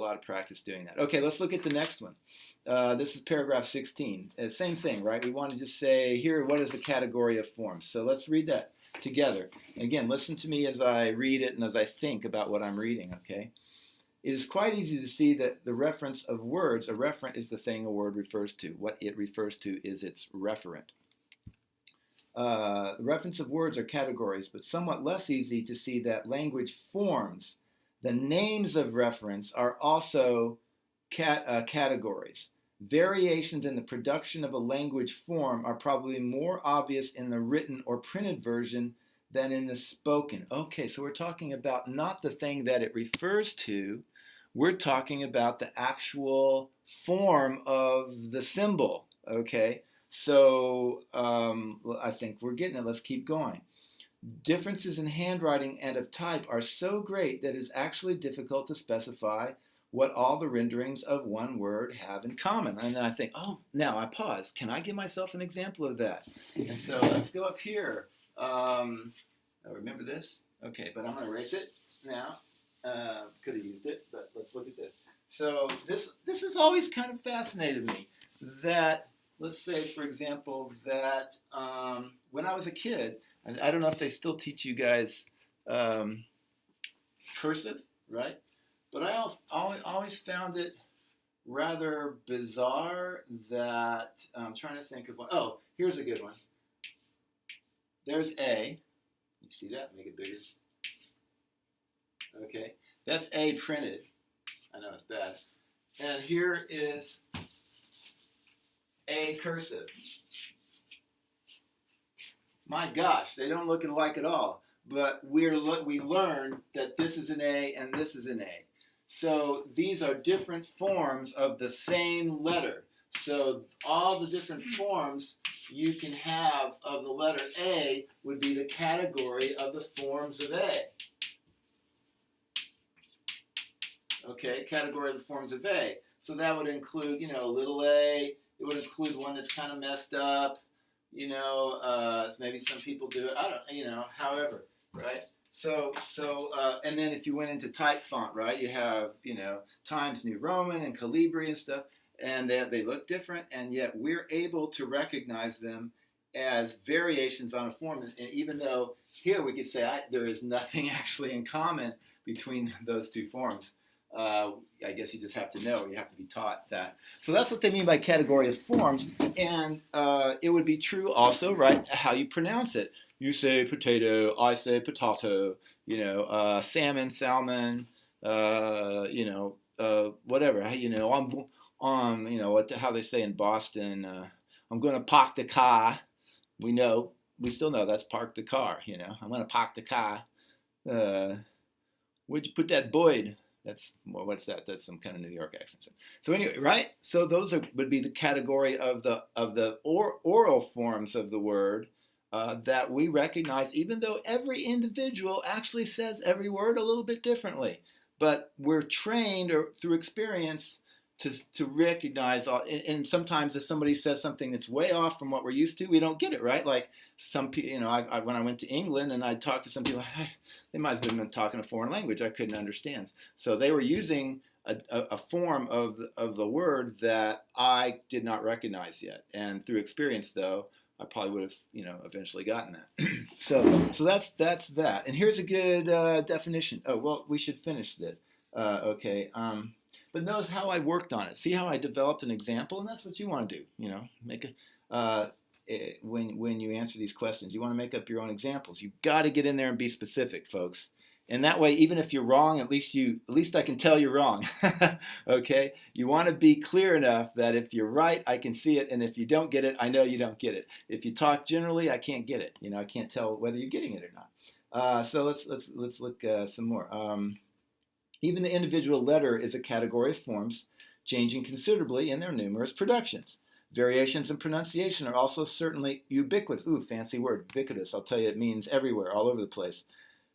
lot of practice doing that. Okay, let's look at the next one. This is paragraph 16. Same thing, right? We want to just say here, what is the category of forms? So let's read that together. Again, listen to me as I read it and as I think about what I'm reading, okay? It is quite easy to see that the reference of words, a referent is the thing a word refers to. What it refers to is its referent. The reference of words are categories, but somewhat less easy to see that language forms, the names of reference, are also categories. Variations in the production of a language form are probably more obvious in the written or printed version than in the spoken. Okay, so we're talking about not the thing that it refers to, we're talking about the actual form of the symbol, okay? So I think we're getting it. Let's keep going. Differences in handwriting and of type are so great that it is actually difficult to specify what all the renderings of one word have in common. And then I think, oh, now I pause. Can I give myself an example of that? And so let's go up here. Remember this? Okay, but I'm going to erase it now. Could have used it, but let's look at this. So this has always kind of fascinated me. That, let's say, for example, that when I was a kid, and I don't know if they still teach you guys cursive, right? But I always found it rather bizarre that I'm trying to think of one. Oh, here's a good one. There's A. You see that? Make it bigger. Okay, that's A printed. I know it's bad. And here is A cursive. My gosh, they don't look alike at all. But we learned that this is an A and this is an A. So these are different forms of the same letter. So all the different forms you can have of the letter A would be the category of the forms of A. Okay, category of the forms of A. So that would include, little a. It would include one that's kind of messed up. Maybe some people do it. I don't, however, right? So, and then if you went into type font, right, you have, Times New Roman and Calibri and stuff, and they look different, and yet we're able to recognize them as variations on a form. And even though here we could say there is nothing actually in common between those two forms. I guess you just have to know, or you have to be taught that. So that's what they mean by category of forms, and it would be true also, right, how you pronounce it. You say potato, I say potato, salmon, whatever. How they say in Boston, I'm going to park the car. We still know that's park the car, I'm going to park the car. Where'd you put that, Boyd? What's that? That's some kind of New York accent. So anyway, right? So those would be the category of the oral forms of the word that we recognize, even though every individual actually says every word a little bit differently. But we're trained or through experience to recognize all. And sometimes if somebody says something that's way off from what we're used to, we don't get it, right? Like some people, when I went to England and I talked to some people, they might have been talking a foreign language I couldn't understand. So they were using a form of the word that I did not recognize yet. And through experience, though, I probably would have, eventually gotten that. So that's that. And here's a good definition. Oh, well, we should finish that. Okay. But notice how I worked on it. See how I developed an example, and that's what you want to do. Make when you answer these questions, you want to make up your own examples. You've got to get in there and be specific, folks. And that way, even if you're wrong, at least I can tell you're wrong. Okay? You want to be clear enough that if you're right, I can see it, and if you don't get it, I know you don't get it. If you talk generally, I can't get it. I can't tell whether you're getting it or not. So let's look some more. Even the individual letter is a category of forms, changing considerably in their numerous productions. Variations in pronunciation are also certainly ubiquitous. Ooh, fancy word, ubiquitous. I'll tell you, it means everywhere, all over the place.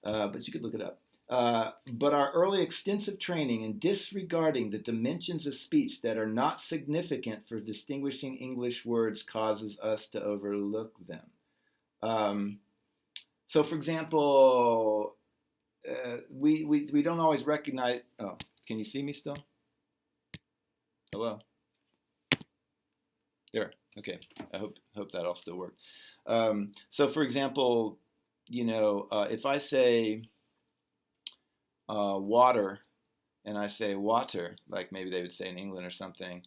But you could look it up. But our early extensive training in disregarding the dimensions of speech that are not significant for distinguishing English words causes us to overlook them. So, for example, we don't always recognize. Oh, can you see me still? Hello? There. Okay. I hope that all still worked. So for example, if I say water and I say water, like maybe they would say in England or something,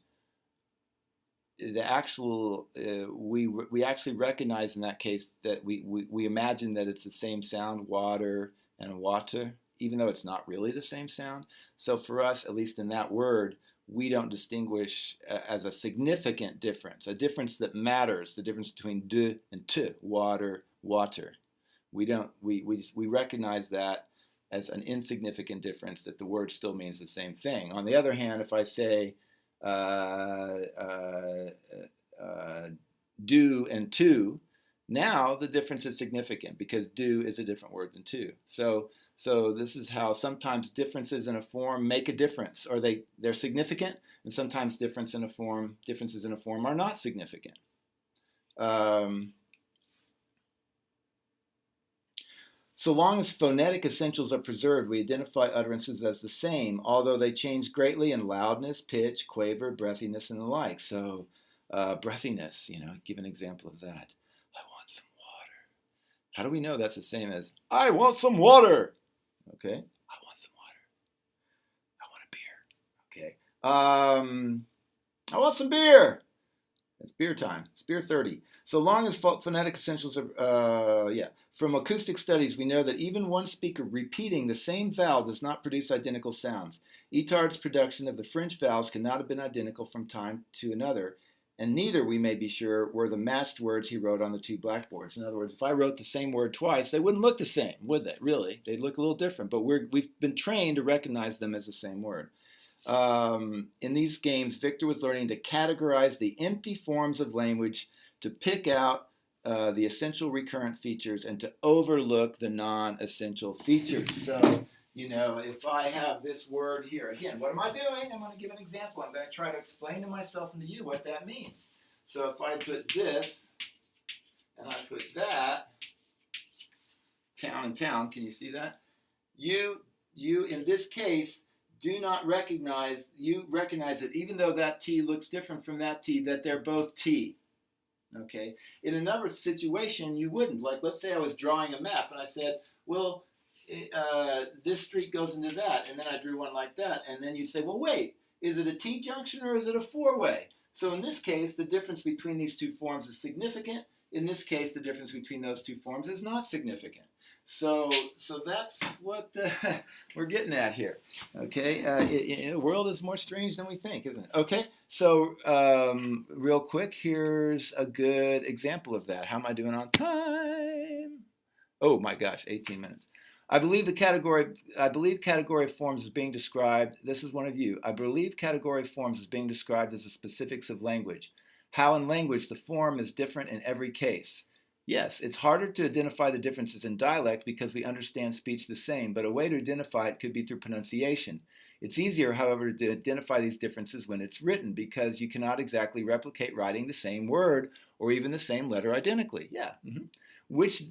the actual we actually recognize in that case that we imagine that it's the same sound, water and water, even though it's not really the same sound. So for us, at least in that word, we don't distinguish as a significant difference, a difference that matters, the difference between de and t, water, water. We don't we recognize that as an insignificant difference, that the word still means the same thing. On the other hand, if I say uh, uh, do and to, now the difference is significant because do is a different word than to. So this is how sometimes differences in a form make a difference, or they're significant, and sometimes differences in a form are not significant. So long as phonetic essentials are preserved, we identify utterances as the same, although they change greatly in loudness, pitch, quaver, breathiness, and the like. So breathiness, give an example of that. I want some water. How do we know that's the same as I want some water? Okay. I want some water. I want a beer. Okay. I want some beer. It's beer time. It's beer 30. So long as phonetic essentials are, From acoustic studies, we know that even one speaker repeating the same vowel does not produce identical sounds. Itard's production of the French vowels cannot have been identical from time to another, and neither, we may be sure, were the matched words he wrote on the two blackboards. In other words, if I wrote the same word twice, they wouldn't look the same, would they? Really? They'd look a little different, but we've been trained to recognize them as the same word. In these games, Victor was learning to categorize the empty forms of language, to pick out the essential recurrent features, and to overlook the non-essential features. So, if I have this word here, again, what am I doing? I'm going to give an example. I'm going to try to explain to myself and to you what that means. So if I put this, and I put that, town and town, can you see that? You in this case, do not recognize it, even though that T looks different from that T, that they're both T. Okay. In another situation, you wouldn't. Like, let's say I was drawing a map and I said, well, this street goes into that, and then I drew one like that, and then you'd say, well, wait, is it a T junction or is it a four-way? So in this case, the difference between these two forms is significant. In this case, the difference between those two forms is not significant. So that's what we're getting at here. Okay, the world is more strange than we think, isn't it? Okay, so real quick, here's a good example of that. How am I doing on time? Oh my gosh, 18 minutes. I believe category forms is being described. This is one of you. I believe category forms is being described as the specifics of language. How in language the form is different in every case. Yes, it's harder to identify the differences in dialect because we understand speech the same, but a way to identify it could be through pronunciation. It's easier, however, to identify these differences when it's written because you cannot exactly replicate writing the same word or even the same letter identically. Yeah. Mm-hmm. Which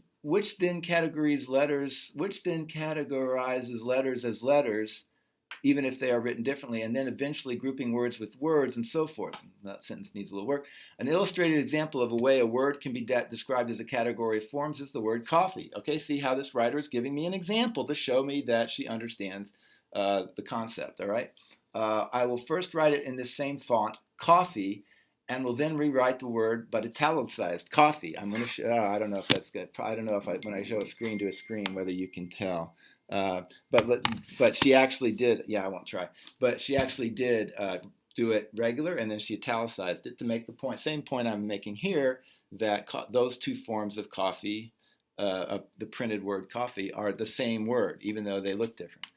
then categorizes letters as letters, even if they are written differently, and then eventually grouping words with words and so forth. That sentence needs a little work. An illustrated example of a way a word can be described as a category of forms is the word coffee. Okay, see how this writer is giving me an example to show me that she understands the concept, all right? I will first write it in this same font, coffee, and will then rewrite the word, but italicized, coffee. I'm going to I don't know if that's good. I don't know if when I show a screen to a screen, whether you can tell. But she actually did, yeah, I won't try. But she actually did do it regular, and then she italicized it to make the point, same point I'm making here, that those two forms of coffee, of the printed word coffee, are the same word, even though they look different.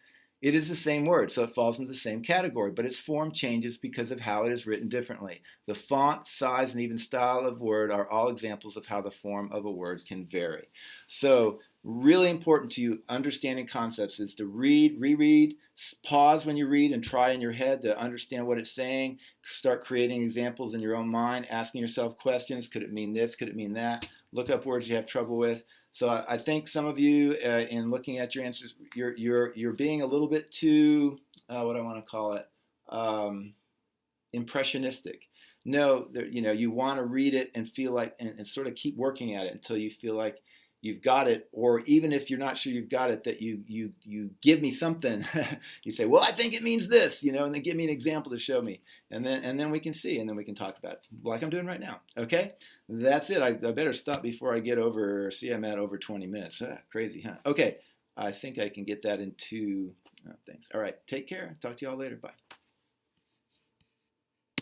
It is the same word, so it falls into the same category, but its form changes because of how it is written differently. The font, size, and even style of word are all examples of how the form of a word can vary. So, really important to you understanding concepts is to read, reread, pause when you read and try in your head to understand what it's saying. Start creating examples in your own mind, asking yourself questions. Could it mean this? Could it mean that? Look up words you have trouble with. So I think some of you, in looking at your answers, you're being a little bit too, what do I want to call it? impressionistic. No, you want to read it and feel like, and sort of keep working at it until you feel like you've got it, or even if you're not sure you've got it, that you give me something. You say, well, I think it means this, and then give me an example to show me, and then we can see, and then we can talk about it, like I'm doing right now. Okay, that's it. I better stop before I get over. See, I'm at over 20 minutes. Crazy, huh? Okay, I think I can get that in 2. Thanks. All right, take care. Talk to you all later. Bye.